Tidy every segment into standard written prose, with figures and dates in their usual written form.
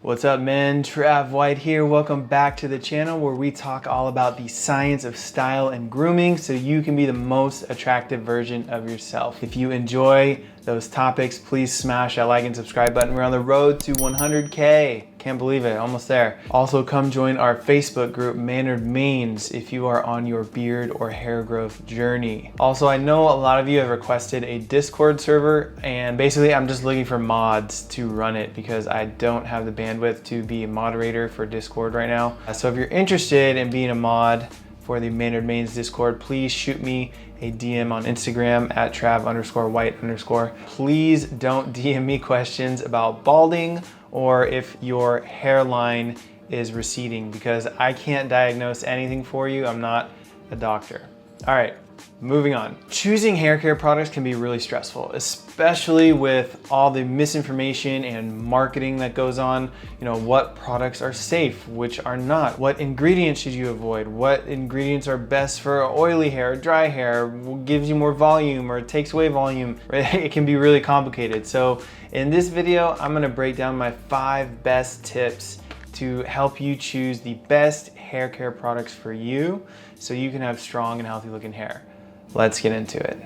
What's up, men? Trav White here. Welcome back to the channel where we talk all about the science of style and grooming so you can be the most attractive version of yourself. If you enjoy those topics, please smash that like and subscribe button. We're on the road to 100K. Can't believe it, almost there. Also, come join our Facebook group, Mannered Manes, if you are on your beard or hair growth journey. Also, I know a lot of you have requested a Discord server, and basically I'm just looking for mods to run it because I don't have the bandwidth to be a moderator for Discord right now. So if you're interested in being a mod for the Mannered Manes Discord, please shoot me a DM on Instagram at Trav_White_. Please don't DM me questions about balding or if your hairline is receding because I can't diagnose anything for you. I'm not a doctor. All right, moving on. Choosing hair care products can be really stressful, especially with all the misinformation and marketing that goes on. You know, what products are safe, which are not? What ingredients should you avoid? What ingredients are best for oily hair, dry hair, gives you more volume or takes away volume, right? It can be really complicated. So in this video, I'm gonna break down my 5 best tips to help you choose the best hair care products for you so you can have strong and healthy looking hair. Let's get into it.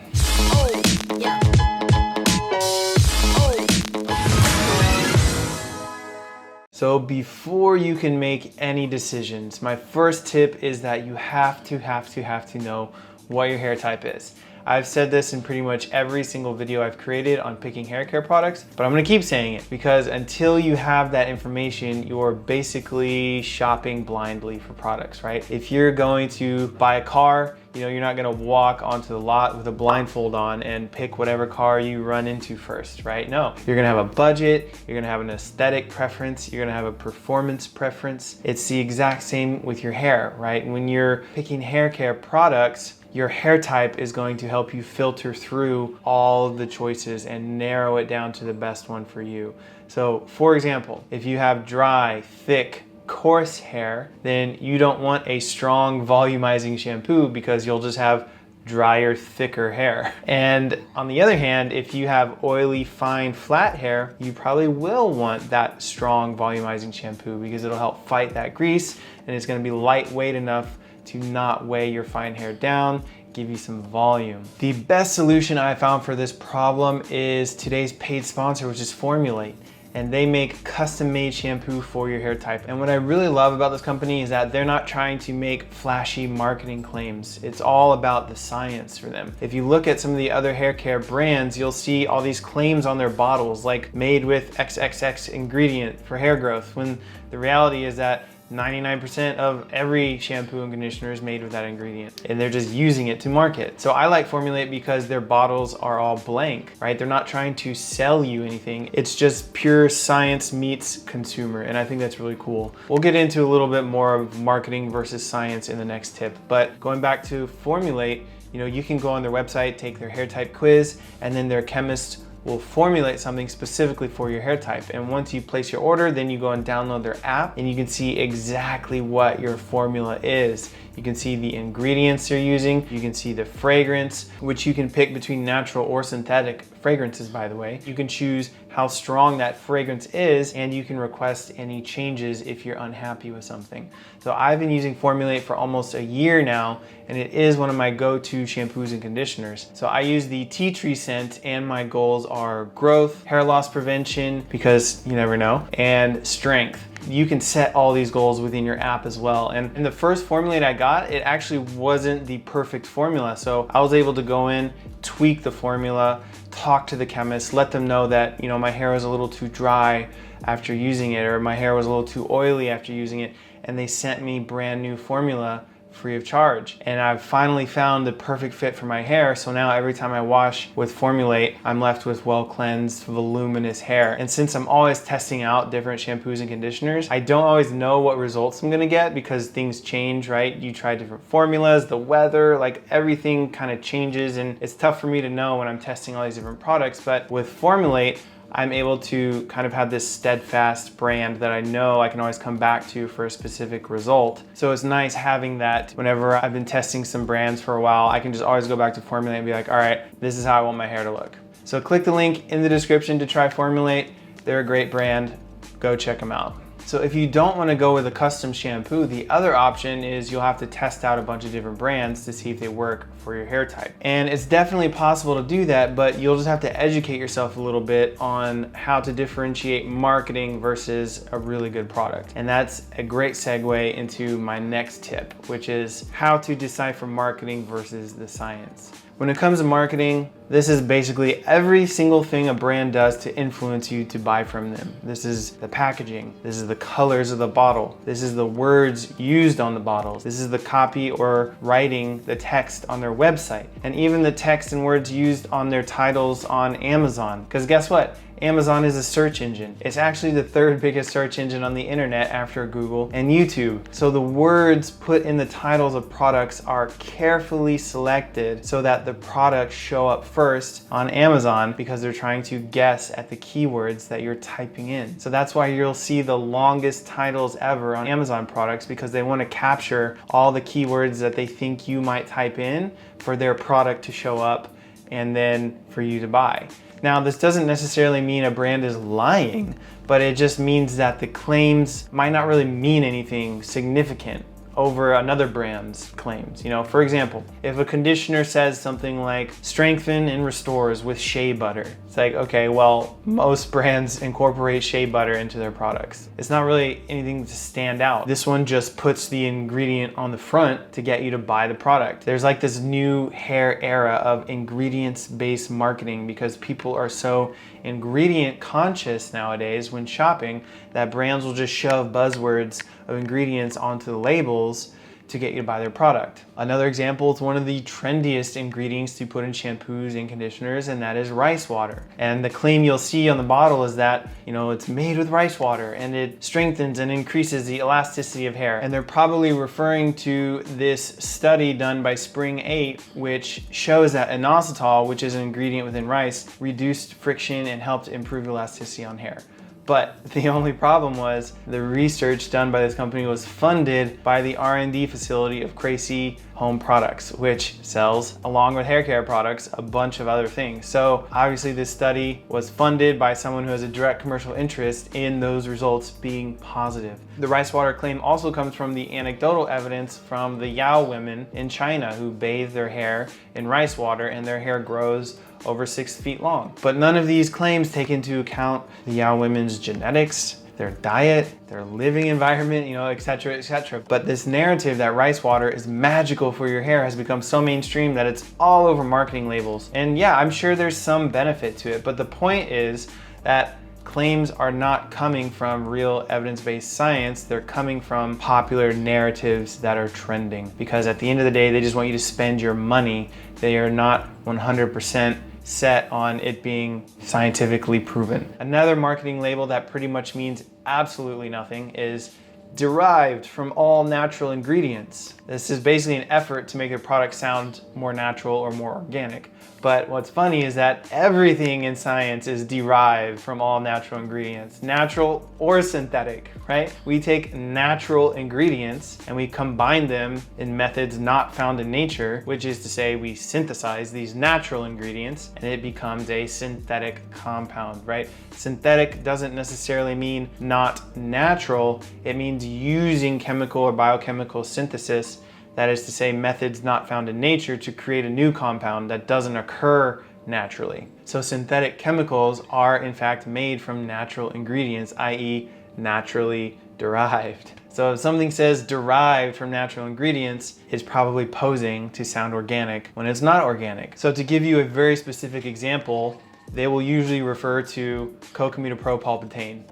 So before you can make any decisions, my first tip is that you have to know what your hair type is. I've said this in pretty much every single video I've created on picking hair care products, but I'm gonna keep saying it because until you have that information, you're basically shopping blindly for products, right? If you're going to buy a car, you know, you're not gonna walk onto the lot with a blindfold on and pick whatever car you run into first, right? No, you're gonna have a budget, you're gonna have an aesthetic preference, you're gonna have a performance preference. It's the exact same with your hair, right? When you're picking hair care products, your hair type is going to help you filter through all the choices and narrow it down to the best one for you. So for example, if you have dry, thick, coarse hair, then you don't want a strong volumizing shampoo because you'll just have drier, thicker hair. And on the other hand, if you have oily, fine, flat hair, you probably will want that strong volumizing shampoo because it'll help fight that grease and it's gonna be lightweight enough to not weigh your fine hair down, give you some volume. The best solution I found for this problem is today's paid sponsor, which is Formulate. And they make custom-made shampoo for your hair type. And what I really love about this company is that they're not trying to make flashy marketing claims. It's all about the science for them. If you look at some of the other hair care brands, you'll see all these claims on their bottles, like made with XXX ingredient for hair growth, when the reality is that 99% of every shampoo and conditioner is made with that ingredient and they're just using it to market. So I like Formulate because their bottles are all blank, right? They're not trying to sell you anything. It's just pure science meets consumer. And I think that's really cool. We'll get into a little bit more of marketing versus science in the next tip. But going back to Formulate, you know, you can go on their website, take their hair type quiz, and then their chemist will formulate something specifically for your hair type. And once you place your order, then you go and download their app and you can see exactly what your formula is. You can see the ingredients they're using. You can see the fragrance, which you can pick between natural or synthetic fragrances, by the way. You can choose how strong that fragrance is and you can request any changes if you're unhappy with something. So I've been using Formulate for almost a year now and it is one of my go-to shampoos and conditioners. So I use the tea tree scent and my goals are growth, hair loss prevention, because you never know, and strength. You can set all these goals within your app as well. And in the first Formulate I got, it actually wasn't the perfect formula. So I was able to go in, tweak the formula, talk to the chemist, let them know that, you know, my hair was a little too dry after using it, or my hair was a little too oily after using it. And they sent me brand new formula free of charge. And I've finally found the perfect fit for my hair. So now every time I wash with Formulate, I'm left with well-cleansed, voluminous hair. And since I'm always testing out different shampoos and conditioners, I don't always know what results I'm gonna get because things change, right? You try different formulas, the weather, like everything kind of changes. And it's tough for me to know when I'm testing all these different products. But with Formulate, I'm able to kind of have this steadfast brand that I know I can always come back to for a specific result. So it's nice having that whenever I've been testing some brands for a while, I can just always go back to Formulate and be like, all right, this is how I want my hair to look. So click the link in the description to try Formulate. They're a great brand. Go check them out. So if you don't want to go with a custom shampoo, the other option is you'll have to test out a bunch of different brands to see if they work for your hair type. And it's definitely possible to do that, but you'll just have to educate yourself a little bit on how to differentiate marketing versus a really good product. And that's a great segue into my next tip, which is how to decipher marketing versus the science. When it comes to marketing, this is basically every single thing a brand does to influence you to buy from them. This is the packaging. This is the colors of the bottle. This is the words used on the bottles. This is the copy or writing, the text on their website. And even the text and words used on their titles on Amazon. Because guess what? Amazon is a search engine. It's actually the third biggest search engine on the internet after Google and YouTube. So the words put in the titles of products are carefully selected so that the products show up first on Amazon because they're trying to guess at the keywords that you're typing in. So that's why you'll see the longest titles ever on Amazon products, because they want to capture all the keywords that they think you might type in for their product to show up and then for you to buy. Now, this doesn't necessarily mean a brand is lying, but it just means that the claims might not really mean anything significant over another brand's claims. You know, for example, if a conditioner says something like strengthen and restores with shea butter, it's like, okay, well, most brands incorporate shea butter into their products. It's not really anything to stand out. This one just puts the ingredient on the front to get you to buy the product. There's like this new hair era of ingredients-based marketing because people are so ingredient conscious nowadays when shopping that brands will just shove buzzwords of ingredients onto the labels to get you to buy their product. Another example is one of the trendiest ingredients to put in shampoos and conditioners, and that is rice water. And the claim you'll see on the bottle is that, you know, it's made with rice water and it strengthens and increases the elasticity of hair. And they're probably referring to this study done by Spring 8, which shows that inositol, which is an ingredient within rice, reduced friction and helped improve elasticity on hair. But the only problem was the research done by this company was funded by the R&D facility of Crazy Home Products, which sells, along with hair care products, a bunch of other things. So obviously this study was funded by someone who has a direct commercial interest in those results being positive. The rice water claim also comes from the anecdotal evidence from the Yao women in China who bathe their hair in rice water and their hair grows over 6 feet long. But none of these claims take into account the Yao women's genetics, their diet, their living environment, you know, etc., etc. But this narrative that rice water is magical for your hair has become so mainstream that it's all over marketing labels. And yeah, I'm sure there's some benefit to it, but the point is that claims are not coming from real evidence-based science. They're coming from popular narratives that are trending. Because at the end of the day, they just want you to spend your money. They are not 100% set on it being scientifically proven. Another marketing label that pretty much means absolutely nothing is derived from all natural ingredients. This is basically an effort to make a product sound more natural or more organic. But what's funny is that everything in science is derived from all natural ingredients, natural or synthetic, right? We take natural ingredients and we combine them in methods not found in nature, which is to say we synthesize these natural ingredients and it becomes a synthetic compound, right? Synthetic doesn't necessarily mean not natural, it means using chemical or biochemical synthesis. That is to say, methods not found in nature to create a new compound that doesn't occur naturally. So synthetic chemicals are in fact made from natural ingredients, i.e. naturally derived. So if something says derived from natural ingredients, it's probably posing to sound organic when it's not organic. So to give you a very specific example, they will usually refer to cocamidopropylbutane,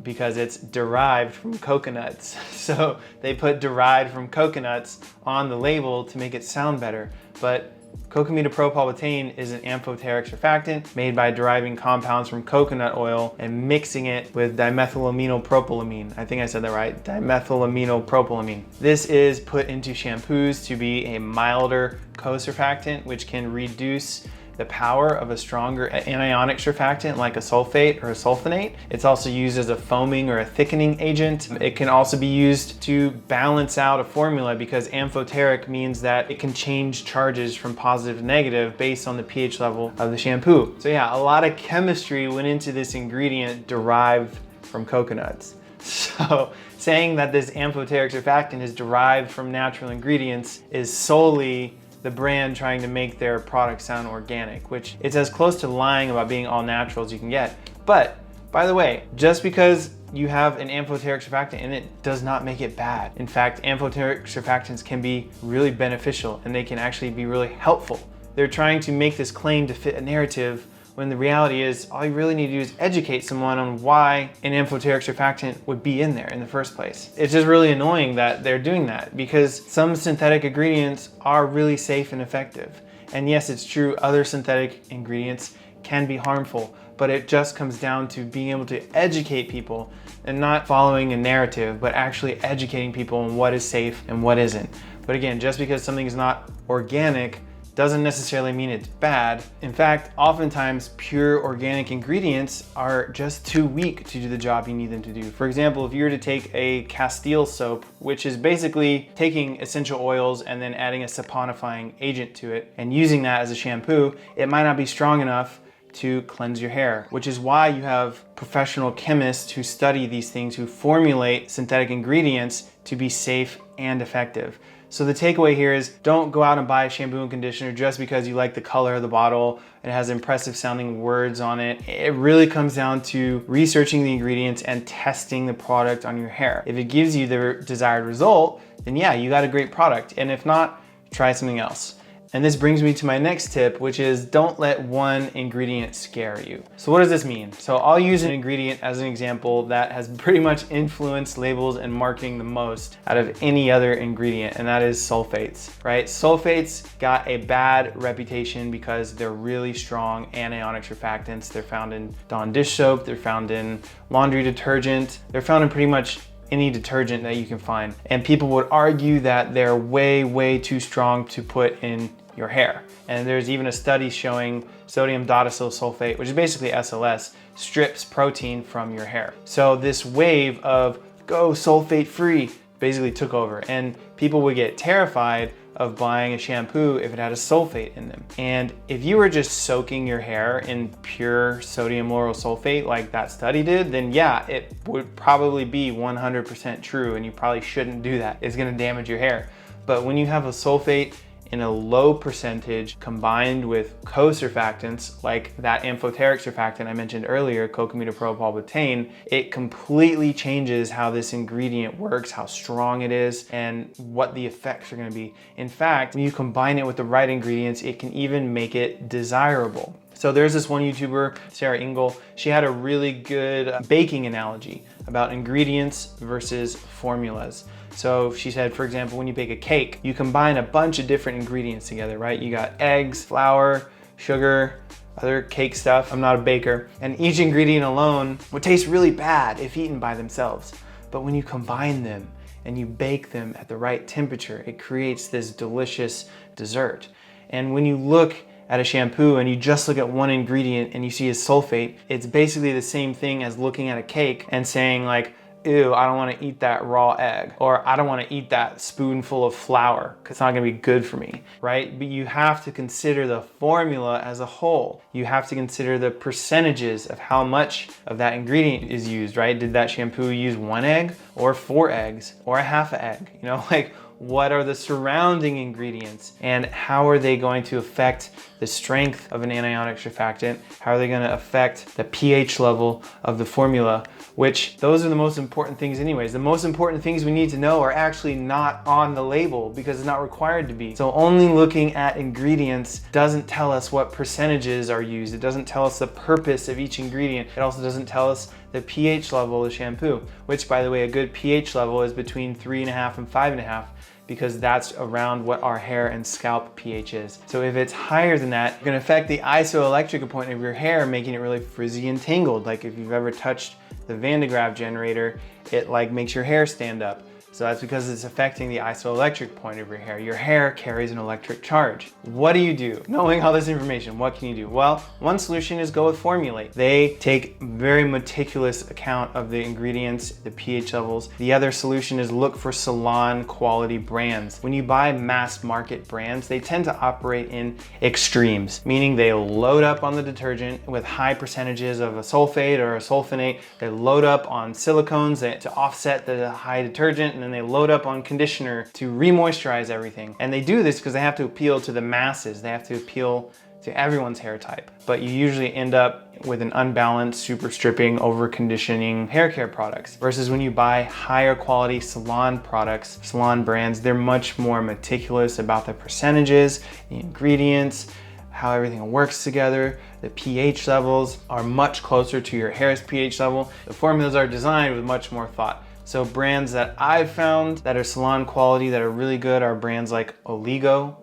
because it's derived from coconuts. So they put derived from coconuts on the label to make it sound better. But cocamidopropylbutane is an amphoteric surfactant made by deriving compounds from coconut oil and mixing it with dimethylaminopropylamine. I think I said that right, dimethylaminopropylamine. This is put into shampoos to be a milder co-surfactant, which can reduce the power of a stronger anionic surfactant like a sulfate or a sulfonate. It's also used as a foaming or a thickening agent. It can also be used to balance out a formula because amphoteric means that it can change charges from positive to negative based on the pH level of the shampoo. So yeah, a lot of chemistry went into this ingredient derived from coconuts. So saying that this amphoteric surfactant is derived from natural ingredients is solely the brand trying to make their product sound organic, which it's as close to lying about being all natural as you can get. But by the way, just because you have an amphoteric surfactant in it does not make it bad. In fact, amphoteric surfactants can be really beneficial and they can actually be really helpful. They're trying to make this claim to fit a narrative when the reality is all you really need to do is educate someone on why an amphoteric surfactant would be in there in the first place. It's just really annoying that they're doing that because some synthetic ingredients are really safe and effective. And yes, it's true, other synthetic ingredients can be harmful, but it just comes down to being able to educate people and not following a narrative, but actually educating people on what is safe and what isn't. But again, just because something is not organic doesn't necessarily mean it's bad. In fact, oftentimes pure organic ingredients are just too weak to do the job you need them to do. For example, if you were to take a Castile soap, which is basically taking essential oils and then adding a saponifying agent to it and using that as a shampoo, it might not be strong enough to cleanse your hair, which is why you have professional chemists who study these things, who formulate synthetic ingredients to be safe and effective. So the takeaway here is don't go out and buy a shampoo and conditioner just because you like the color of the bottle and it has impressive sounding words on it. It really comes down to researching the ingredients and testing the product on your hair. If it gives you the desired result, then yeah, you got a great product. And if not, try something else. And this brings me to my next tip, which is don't let one ingredient scare you. So what does this mean? So I'll use an ingredient as an example that has pretty much influenced labels and marketing the most out of any other ingredient, and that is sulfates, right? Sulfates got a bad reputation because they're really strong anionic surfactants. They're found in Dawn dish soap, they're found in laundry detergent, they're found in pretty much any detergent that you can find. And people would argue that they're way, way too strong to put in your hair. And there's even a study showing sodium dodecyl sulfate, which is basically SLS, strips protein from your hair. So this wave of go sulfate free basically took over, and people would get terrified of buying a shampoo if it had a sulfate in them. And if you were just soaking your hair in pure sodium lauryl sulfate like that study did, then yeah, it would probably be 100% true, and you probably shouldn't do that. It's gonna damage your hair. But when you have a sulfate in a low percentage combined with co-surfactants like that amphoteric surfactant I mentioned earlier, cocamidopropylbutane, it completely changes how this ingredient works, how strong it is, and what the effects are gonna be. In fact, when you combine it with the right ingredients, it can even make it desirable. So there's this one YouTuber, Sarah Engel, she had a really good baking analogy about ingredients versus formulas. So she said, for example, when you bake a cake, you combine a bunch of different ingredients together, right? You got eggs, flour, sugar, other cake stuff. I'm not a baker. And each ingredient alone would taste really bad if eaten by themselves. But when you combine them and you bake them at the right temperature, it creates this delicious dessert. And when you look at a shampoo and you just look at one ingredient and you see a sulfate, it's basically the same thing as looking at a cake and saying like, ew, I don't want to eat that raw egg, or I don't want to eat that spoonful of flour because it's not going to be good for me, right? But you have to consider the formula as a whole. You have to consider the percentages of how much of that ingredient is used, right? Did that shampoo use 1 egg or 4 eggs or a half an egg? You know, like what are the surrounding ingredients and how are they going to affect the strength of an anionic surfactant? How are they going to affect the pH level of the formula? Which those are the most important things anyways. The most important things we need to know are actually not on the label because it's not required to be. So only looking at ingredients doesn't tell us what percentages are used. It doesn't tell us the purpose of each ingredient. It also doesn't tell us the pH level of the shampoo, which by the way, a good pH level is between 3.5 and 5.5 because that's around what our hair and scalp pH is. So if it's higher than that, it can affect the isoelectric appointment of your hair, making it really frizzy and tangled. Like if you've ever touched the Van de Graaff generator, it like makes your hair stand up. So that's because it's affecting the isoelectric point of your hair. Your hair carries an electric charge. What do you do? Knowing all this information, what can you do? Well, one solution is go with Formulate. They take very meticulous account of the ingredients, the pH levels. The other solution is look for salon quality brands. When you buy mass market brands, they tend to operate in extremes, meaning they load up on the detergent with high percentages of a sulfate or a sulfonate. They load up on silicones to offset the high detergent, and then they load up on conditioner to re-moisturize everything. And they do this because they have to appeal to the masses. They have to appeal to everyone's hair type. But you usually end up with an unbalanced, super stripping, over conditioning hair care products. Versus when you buy higher quality salon products, salon brands, they're much more meticulous about the percentages, the ingredients, how everything works together. The pH levels are much closer to your hair's pH level. The formulas are designed with much more thought. So brands that I've found that are salon quality that are really good are brands like Oligo,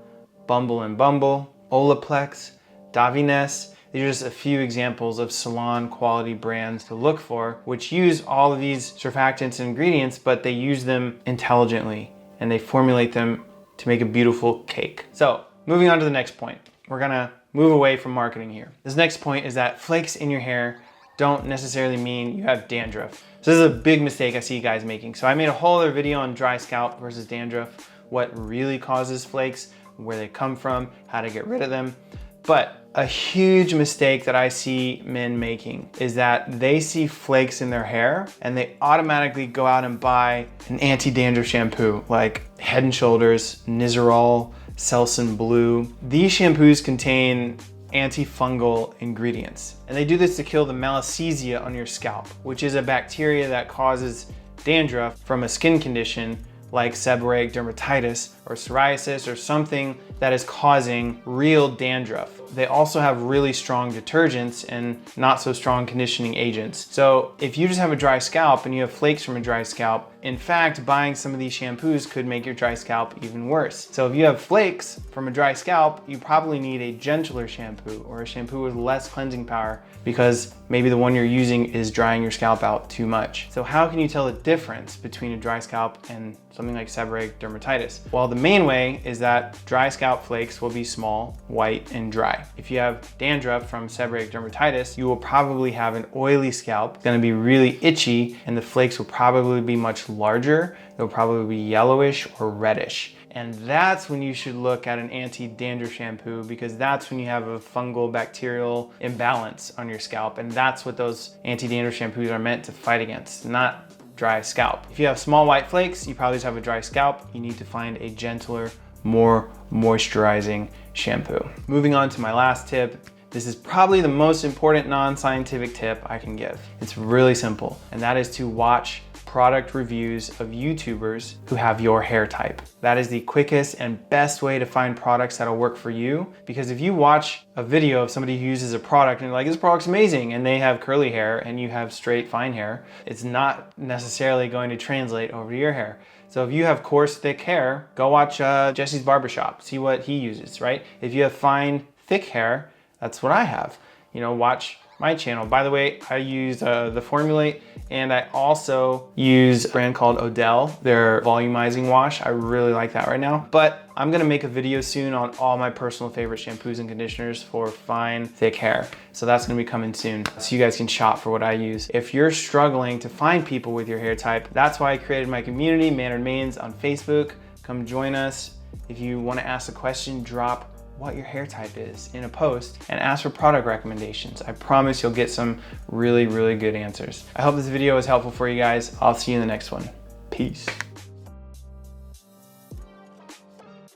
Bumble and Bumble, Olaplex, Davines. These are just a few examples of salon quality brands to look for, which use all of these surfactants and ingredients, but they use them intelligently and they formulate them to make a beautiful cake. So moving on to the next point, we're gonna move away from marketing here. This next point is that flakes in your hair don't necessarily mean you have dandruff. So this is a big mistake I see you guys making. So I made a whole other video on dry scalp versus dandruff, what really causes flakes, where they come from, how to get rid of them. But a huge mistake that I see men making is that they see flakes in their hair and they automatically go out and buy an anti-dandruff shampoo like Head and Shoulders, Nizoral, Selsun Blue. These shampoos contain antifungal ingredients. And they do this to kill the malassezia on your scalp, which is a bacteria that causes dandruff from a skin condition like seborrheic dermatitis or psoriasis or something that is causing real dandruff. They also have really strong detergents and not so strong conditioning agents. So if you just have a dry scalp and you have flakes from a dry scalp, in fact, buying some of these shampoos could make your dry scalp even worse. So if you have flakes from a dry scalp, you probably need a gentler shampoo or a shampoo with less cleansing power because maybe the one you're using is drying your scalp out too much. So how can you tell the difference between a dry scalp and something like seborrheic dermatitis? Well, the main way is that dry scalp flakes will be small, white, and dry. If you have dandruff from seborrheic dermatitis, you will probably have an oily scalp. It's gonna be really itchy, and the flakes will probably be much larger. They'll probably be yellowish or reddish. And that's when you should look at an anti-dandruff shampoo, because that's when you have a fungal bacterial imbalance on your scalp. And that's what those anti-dandruff shampoos are meant to fight against, not dry scalp. If you have small white flakes, you probably just have a dry scalp. You need to find a gentler, more moisturizing shampoo. Moving on to my last tip. This is probably the most important non-scientific tip I can give. It's really simple, and that is to watch product reviews of YouTubers who have your hair type. That is the quickest and best way to find products that'll work for you, because if you watch a video of somebody who uses a product and you're like, this product's amazing, and they have curly hair and you have straight fine hair, it's not necessarily going to translate over to your hair. So if you have coarse, thick hair, go watch Jesse's Barbershop, see what he uses, right? If you have fine, thick hair, that's what I have. You know, watch my channel. By the way, I use the Formulate, and I also use a brand called Odell, their volumizing wash. I really like that right now. But I'm gonna make a video soon on all my personal favorite shampoos and conditioners for fine, thick hair. So that's gonna be coming soon, so you guys can shop for what I use. If you're struggling to find people with your hair type, that's why I created my community, Mannered Mains, on Facebook. Come join us. If you wanna ask a question, drop what your hair type is in a post and ask for product recommendations. I promise you'll get some really, really good answers. I hope this video was helpful for you guys. I'll see you in the next one. Peace.